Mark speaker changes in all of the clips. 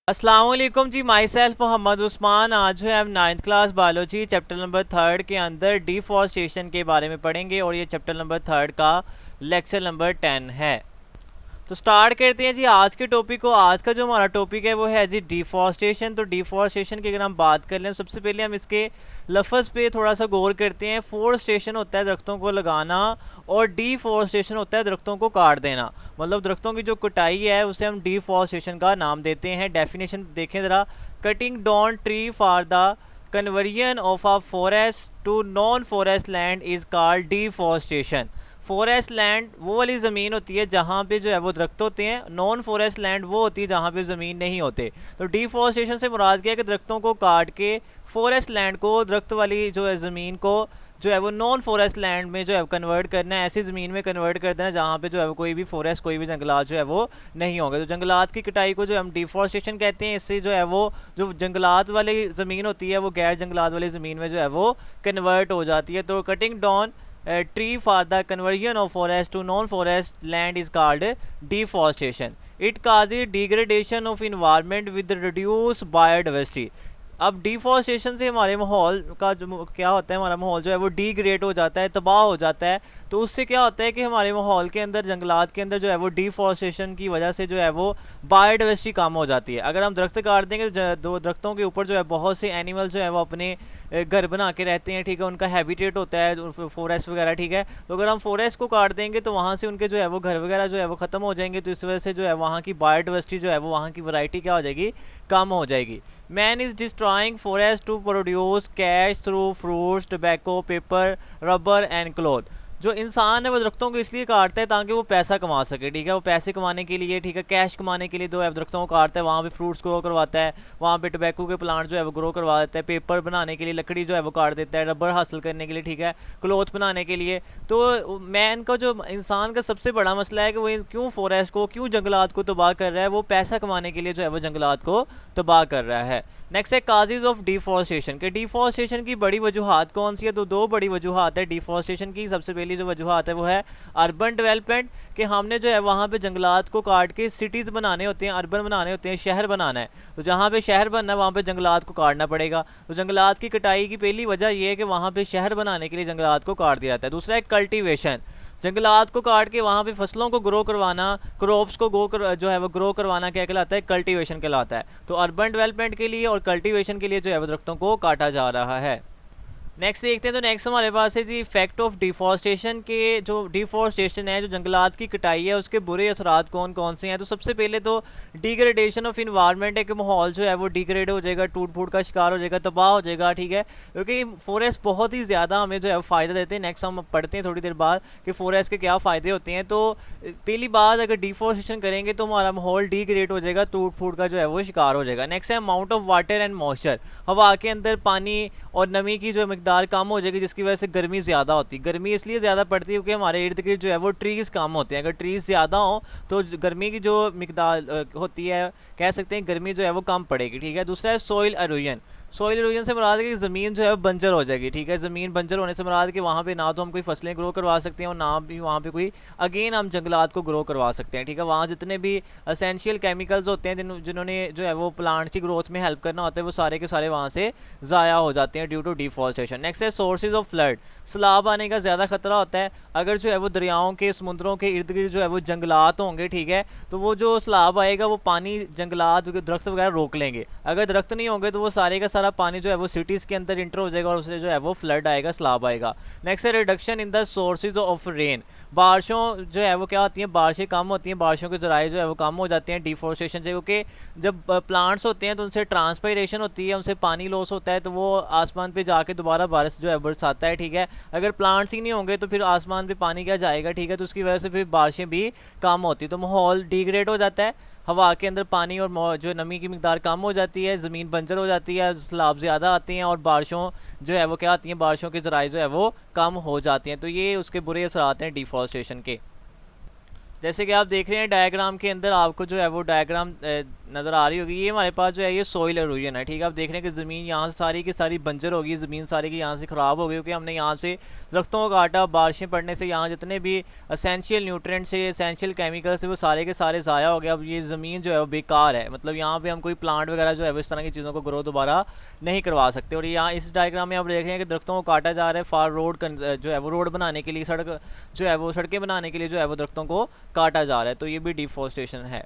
Speaker 1: अस्सलाम वालेकुम जी। Myself Mohammad Usman. आज है हम 9th class biology chapter number 3 के अंदर डिफॉरेस्टेशन के बारे में पढ़ेंगे और ये चैप्टर नंबर 3 का लेक्चर नंबर 10 है। तो स्टार्ट करते हैं जी आज के टॉपिक को। आज का जो हमारा टॉपिक है वो है जी डिफॉरेस्टेशन। तो डिफॉरेस्टेशन की अगर हम बात कर लें, सबसे पहले हम इसके लफ्ज़ पे थोड़ा सा गौर करते हैं। फोरेस्टेशन होता है दरख्तों को लगाना और डिफॉरेस्टेशन होता है दरख्तों को काट देना। मतलब दरख्तों की जो कटाई है उसे हम डिफॉरेस्टेशन का नाम देते हैं। डेफिनेशन देखें ज़रा। Cutting down tree for the conversion of a forest to non forest land is called deforestation. Forest land वो वाली ज़मीन होती है जहाँ पे जो है वो दरख्त होते हैं, नॉन फॉरेस्ट लैंड वो होती है जहाँ पे ज़मीन नहीं होते। तो डिफॉरेस्टेशन से मुराद क्या है कि दरख्तों को काट के फॉरेस्ट लैंड को, दरख्त वाली जो है ज़मीन को जो है वो नॉन फॉरेस्ट लैंड में जो है कन्वर्ट करना है, ऐसी ज़मीन में कन्वर्ट कर देना जहाँ पे जो है वो कोई भी फॉरेस्ट, कोई भी जंगलात जो है वो नहीं होंगे। तो जंगलात की कटाई को जो हम डिफॉरेस्टेशन कहते हैं। इससे जो है वो जो जंगलात वाली ज़मीन होती है वो गैर जंगलात वाली ज़मीन में जो है वो कन्वर्ट हो जाती है। तो cutting down tree for the conversion of forest to non-forest land is called deforestation. It causes degradation of environment with reduced biodiversity. अब डिफॉरेस्टेशन से हमारे माहौल का जो क्या होता है, हमारा माहौल जो है वो डिग्रेड हो जाता है, तबाह हो जाता है। तो उससे क्या होता है कि हमारे माहौल के अंदर, जंगलात के अंदर जो है वो डिफॉरेस्टेशन की वजह से जो है वो बायोडाइवर्सिटी कम हो जाती है। अगर हम दरख्त काट देंगे तो दो दरख्तों के ऊपर जो है बहुत से एनिमल जो है वो अपने घर बना के रहते हैं, ठीक है, उनका हैबिटेट होता है फॉरेस्ट वगैरह, ठीक है। तो अगर हम फॉरेस्ट को काट देंगे तो वहाँ से उनके जो है वो घर वगैरह जो है वो ख़त्म हो जाएंगे। तो इस वजह से जो है वहाँ की बायोडाइवर्सिटी जो है वो, वहाँ की वैरायटी क्या हो जाएगी, कम हो जाएगी। Man is destroying forest to produce cash through fruits, tobacco, paper, rubber and cloth. जो इंसान है वो दरख्तों को इसलिए काटता है ताकि वो पैसा कमा सके, ठीक है। वो पैसे कमाने के लिए, ठीक है, कैश कमाने के लिए जो है दरख्तों को काटता है। वहाँ पे फ्रूट्स ग्रो करवाता है, वहाँ पे टबैको के प्लांट जो है वो ग्रो करवा देता है, पेपर बनाने के लिए लकड़ी जो है वो काट देता है, रबर हासिल करने के लिए, ठीक है, क्लॉथ बनाने के लिए। तो मैन का जो, इंसान का सबसे बड़ा मसला है कि वो क्यों फॉरेस्ट को, क्यों जंगलात को तबाह कर रहा है। वो पैसा कमाने के लिए जो है वो जंगलात को तबाह कर रहा है। नेक्स्ट है काजेज ऑफ डिफॉरेस्टेशन के। डिफॉरेस्टेशन की बड़ी वजूहात कौन सी है? तो दो बड़ी वजूहात है डिफॉरेस्टेशन की। सबसे पहली जो वजूहात है वो है अर्बन डेवलपमेंट, कि हमने जो है वहाँ पे जंगलात को काट के सिटीज़ बनाने होते हैं, अर्बन बनाने होते हैं, शहर बनाना है। तो जहाँ पे शहर बनना है वहाँ पे जंगलात को काटना पड़ेगा। तो जंगलात की कटाई की पहली वजह ये है कि वहाँ पे शहर बनाने के लिए जंगलात को काट दिया जाता है। दूसरा है कल्टीवेशन, जंगलात को काट के वहाँ पे फसलों को ग्रो करवाना, क्रॉप्स को जो है वो ग्रो करवाना क्या कहलाता है? कल्टीवेशन कहलाता है। तो अर्बन डेवलपमेंट के लिए और कल्टीवेशन के लिए जो है वो दरख्तों को काटा जा रहा है। नेक्स्ट देखते हैं। तो नेक्स्ट हमारे पास है जी इफेक्ट ऑफ डिफॉरेस्टेशन के। जो डिफॉरेस्टेशन है, जो जंगलात की कटाई है, उसके बुरे असरात कौन कौन से हैं? तो सबसे पहले तो डिग्रेडेशन ऑफ इन्वायरमेंट है कि माहौल जो है वो डिग्रेड हो जाएगा, टूट फूट का शिकार हो जाएगा, तबाह हो जाएगा, ठीक है। क्योंकि फॉरेस्ट बहुत ही ज़्यादा हमें जो है फ़ायदा देते हैं। नेक्स्ट हम पढ़ते हैं थोड़ी देर बाद कि फॉरेस्ट के क्या फ़ायदे होते हैं। तो पहली बात, अगर डिफॉरेस्टेशन करेंगे तो हमारा माहौल डिग्रेड हो जाएगा, टूट फूट का जो है वो शिकार हो जाएगा। नेक्स्ट है amount of water and moisture, हवा के अंदर पानी और नमी की जो मिकदार कम हो जाएगी, जिसकी वजह से गर्मी ज़्यादा होती है। गर्मी इसलिए ज़्यादा पड़ती है क्योंकि हमारे इर्द गिर्द जो है वो ट्रीज़ कम होते हैं। अगर ट्रीज़ ज़्यादा हो तो गर्मी की जो मिकदार होती है, कह सकते हैं गर्मी जो है वो कम पड़ेगी, ठीक है। दूसरा है सॉइल एरोजन। सॉइल एरोजन से मुराद है कि ज़मीन जो है बंजर हो जाएगी, ठीक है। ज़मीन बंजर होने से मुराद है कि वहाँ पे ना तो हम कोई फसलें ग्रो करवा सकते हैं और ना भी वहाँ पे कोई अगेन हम जंगलात को ग्रो करवा सकते हैं, ठीक है। वहाँ जितने भी असेंशियल केमिकल्स होते हैं जिन्होंने जो है वो प्लांट की ग्रोथ में हेल्प करना होता है, वो सारे के सारे वहाँ से ज़ाया हो जाते हैं ड्यू टू डिफॉरेस्टेशन। नेक्स्ट है सोर्सेज ऑफ फ्लड, सैलाब आने का ज़्यादा खतरा होता है। अगर जो है वो दरियाओं के, समुद्रों के इर्द गिर्द जो है वो जंगलात होंगे, ठीक है, तो वो जो सैलाब आएगा वो पानी जंगलात, दरख्त वगैरह रोक लेंगे। अगर दरख्त नहीं होंगे तो वो सारे का सारा पानी जो है वो सिटीज़ के अंदर इंटर हो जाएगा और उससे जो है वो फ्लड आएगा, सैलाब आएगा। नेक्स्ट है reduction in the sources of rain, बारिशों जो है वो क्या होती हैं, बारिशें कम होती हैं, बारिशों के ज़राए जो है वो कम हो जाते हैं डिफॉरेस्टेशन से। क्योंकि जब प्लांट्स होते हैं तो उनसे ट्रांसपायरेशन होती है, उनसे पानी लॉस होता है, तो वो आसमान पे जाके दोबारा बारिश जो है बरसाता है, ठीक है। अगर प्लांट्स ही नहीं होंगे तो फिर आसमान पे पानी क्या जाएगा, ठीक है। तो उसकी वजह से फिर बारिशें भी कम होती, तो माहौल डिग्रेड हो जाता है, हवा के अंदर पानी और जो नमी की मिकदार कम हो जाती है, ज़मीन बंजर हो जाती है, सैलाब ज़्यादा आते हैं और बारिशों जो है वो क्या आती हैं, बारिशों के ज़राए जो है वो कम हो जाती हैं। तो ये उसके बुरे असरात हैं डिफॉरेस्टेशन के। जैसे कि आप देख रहे हैं डायग्राम के अंदर, आपको जो है वो डायग्राम नज़र आ रही होगी, ये हमारे पास जो है ये सोइल एरोजन है, ठीक है। आप देख रहे हैं कि ज़मीन यहाँ से सारी की सारी बंजर होगी, ज़मीन सारी की यहाँ से ख़राब हो गई क्योंकि हमने यहाँ से दरख्तों को काटा, बारिशें पड़ने से यहाँ जितने भी एसेंशियल न्यूट्रिएंट्स से एसेंशियल केमिकल्स है वो सारे के सारे ज़ाया हो गए। अब ये ज़मीन जो है वो बेकार है, मतलब यहाँ पे हम कोई प्लांट वगैरह जो है वो इस तरह की चीज़ों को ग्रो दोबारा नहीं करवा सकते। और यहाँ इस डायग्राम में आप देख रहे हैं कि दरख्तों को काटा जा रहा है फॉर रोड जो है वो रोड बनाने के लिए, सड़क जो है वो सड़कें बनाने के लिए जो है वो दरख्तों को काटा जा रहा है, तो ये भी डिफॉरेस्टेशन है।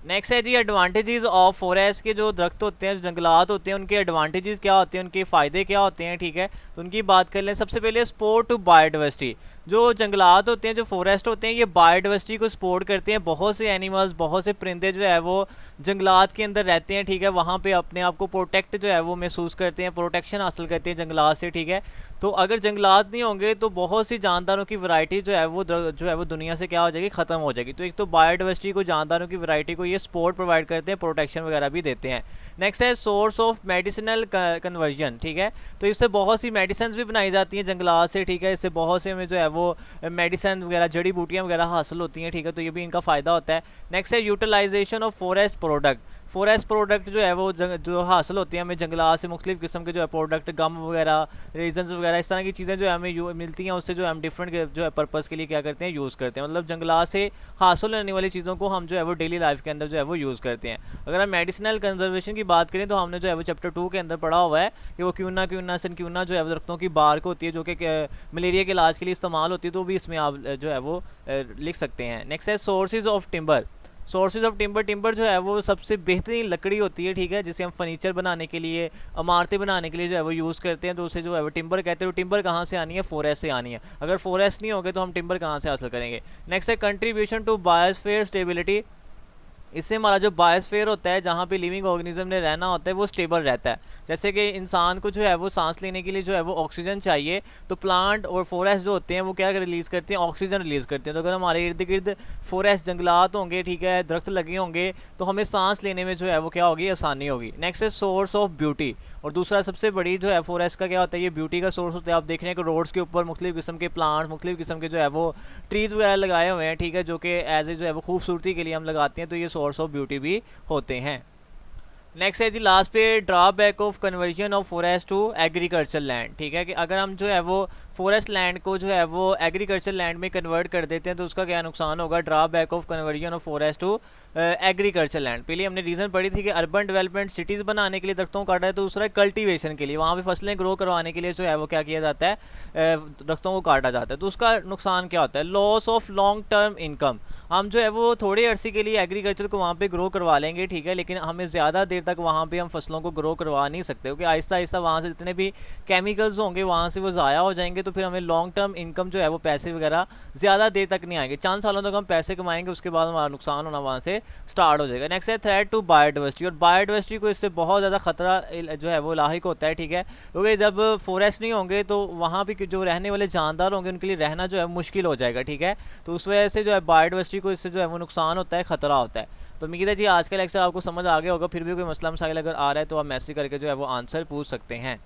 Speaker 1: नेक्स्ट है जी एडवांटेजेस ऑफ फॉरेस्ट के जो दरख्त होते हैं, जो जंगलात होते हैं, उनके एडवांटेजेस क्या होते हैं, उनके फ़ायदे क्या होते हैं, ठीक है। तो उनकी बात कर लें। सबसे पहले सपोर्ट टू बायोडाइवर्सिटी, जो जंगलात होते हैं, जो फॉरेस्ट होते हैं, ये बायोडाइवर्सिटी को सपोर्ट करते हैं। बहुत से एनिमल्स, बहुत से परिंदे जो है वो जंगलात के अंदर रहते हैं, ठीक है। वहाँ पे अपने आप को प्रोटेक्ट जो है वो महसूस करते हैं, प्रोटेक्शन हासिल करते हैं जंगलात से, ठीक है। तो अगर जंगलात नहीं होंगे तो बहुत सी जानदारों की वैरायटी जो है वो दुनिया से क्या हो जाएगी, ख़त्म हो जाएगी। तो एक तो बायोडाइवर्सिटी को, जानदारों की वैरायटी को ये सपोर्ट प्रोवाइड करते हैं, प्रोटेक्शन वगैरह भी देते हैं। नेक्स्ट है सोर्स ऑफ मेडिसिनल कन्वर्जन, ठीक है। तो इससे बहुत सी मेडिसिन भी बनाई जाती हैं जंगलात से, ठीक है। इससे बहुत से में जो है वो मेडिसिन वगैरह, जड़ी बूटियाँ वगैरह हासिल होती हैं, ठीक है। तो ये भी इनका फ़ायदा होता है। नेक्स्ट है utilisation of forest product. Forest product जो है वो जो हासिल होती हैं हमें जंगलात से, मुख्तलिफ़ किस्म के जो है प्रोडक्ट, गम वगैरह, रेजन्स वगैरह, इस तरह की चीज़ें जो है हमें मिलती हैं, उससे जो है हम डिफरेंट जो है पर्पज़ के लिए क्या करते हैं, यूज़ करते हैं। मतलब जंगलात से हासिल होने वाली चीज़ों को हम जो है वो डेली लाइफ के अंदर जो है वो यूज़ करते हैं। अगर हम मेडिसिनल कंजर्वेशन की बात करें तो हमने जो है वो चैप्टर 2 के अंदर पढ़ा हुआ है कि वो क्यूना सनक्यूना जो है दरख्तों की बार्क होती है, जो कि मलेरिया के इलाज के लिए इस्तेमाल होती है, तो भी इसमें आप जो है वो लिख सकते हैं। नेक्स्ट है sources of timber. Sources of timber, timber जो है वो सबसे बेहतरीन लकड़ी होती है, ठीक है, जिसे हम फर्नीचर बनाने के लिए, इमारतें बनाने के लिए जो है वो यूज़ करते हैं। तो उसे जो है वो टिम्बर कहते हैं। तो टिम्बर कहाँ से आनी है, फॉरेस्ट से आनी है। अगर फॉरेस्ट नहीं होगे तो हम टिम्बर कहाँ से हासिल करेंगे। नेक्स्ट है कंट्रीब्यूशन टू बायोस्फीयर स्टेबिलिटी। इससे हमारा जो बायोस्फीयर होता है, जहाँ पे लिविंग ऑर्गेनिज्म ने रहना होता है, वो स्टेबल रहता है। जैसे कि इंसान को जो है वो सांस लेने के लिए जो है वो ऑक्सीजन चाहिए, तो प्लांट और फॉरेस्ट जो होते हैं वो क्या रिलीज़ करते हैं, ऑक्सीजन रिलीज़ करते हैं। तो अगर हमारे इर्द गिर्द फॉरेस्ट, जंगलात होंगे, ठीक है, दरख्त लगे होंगे, तो हमें सांस लेने में जो है वो क्या होगी, आसानी होगी। नेक्स्ट है सोर्स ऑफ ब्यूटी। और दूसरा सबसे बड़ी जो है फॉरेस्ट का क्या होता है, ये ब्यूटी का सोर्स होता है। आप देख रहे हैं कि रोड्स के ऊपर मुख्तलिफ़ किस्म के प्लांट, मुख्तलिफ़ किस्म के जो है वो ट्रीज़ वगैरह लगाए हुए हैं, ठीक है, जो कि एज ए जो है वो खूबसूरती के लिए हम लगाते हैं। तो ये सोर्स ऑफ ब्यूटी भी होते हैं। नेक्स्ट है जी लास्ट पे drawback of conversion of forest to agriculture land, ठीक है। कि अगर हम जो है वो फॉरेस्ट लैंड को जो है वो एग्रीकल्चर लैंड में कन्वर्ट कर देते हैं तो उसका क्या नुकसान होगा। Drawback of conversion of forest to agriculture land. पहले हमने रीज़न पढ़ी थी कि अर्बन डेवलपमेंट, सिटीज़ बनाने के लिए दरख्तों को काटा है, तो दूसरा कल्टीवेशन के लिए, वहाँ पे फसलें ग्रो करवाने के लिए जो है वो क्या किया जाता है, दरख्तों को काटा जाता है। तो उसका नुकसान क्या होता है, loss of long term income. हम जो है वो थोड़े अरसे के लिए एग्रीकल्चर को वहाँ पे ग्रो करवा लेंगे, ठीक है, लेकिन हमें ज़्यादा देर तक वहाँ पे हम फसलों को ग्रो करवा नहीं सकते, क्योंकि आहिस्ता आहिस्ता वहाँ से जितने भी केमिकल्स होंगे वहाँ से वो ज़ाया हो जाएंगे। तो फिर हमें लॉन्ग टर्म इनकम जो है वो पैसे वगैरह ज़्यादा देर तक नहीं आएंगे, चंद सालों तक हम पैसे कमाएंगे, उसके बाद हमारा नुकसान होना वहाँ से स्टार्ट हो जाएगा। नेक्स्ट है थ्रेट टू बायोडाइवर्सिटी। और बायोडाइवर्सिटी को इससे बहुत ज़्यादा खतरा जो है वो लाहिक होता है, ठीक है, क्योंकि जब फॉरेस्ट नहीं होंगे तो वहाँ पर जो रहने वाले जानदार होंगे उनके लिए रहना जो है मुश्किल हो जाएगा, ठीक है। तो उस वजह से जो है बायोडाइवर्सिटी को इससे जो है वो नुकसान होता है, ख़तरा होता है। तो उम्मीद है जी आज का लेक्चर आपको समझ आ गया होगा। फिर भी कोई मसला मसाइल अगर आ रहा है तो आप मैसेज करके जो है वो आंसर पूछ सकते हैं।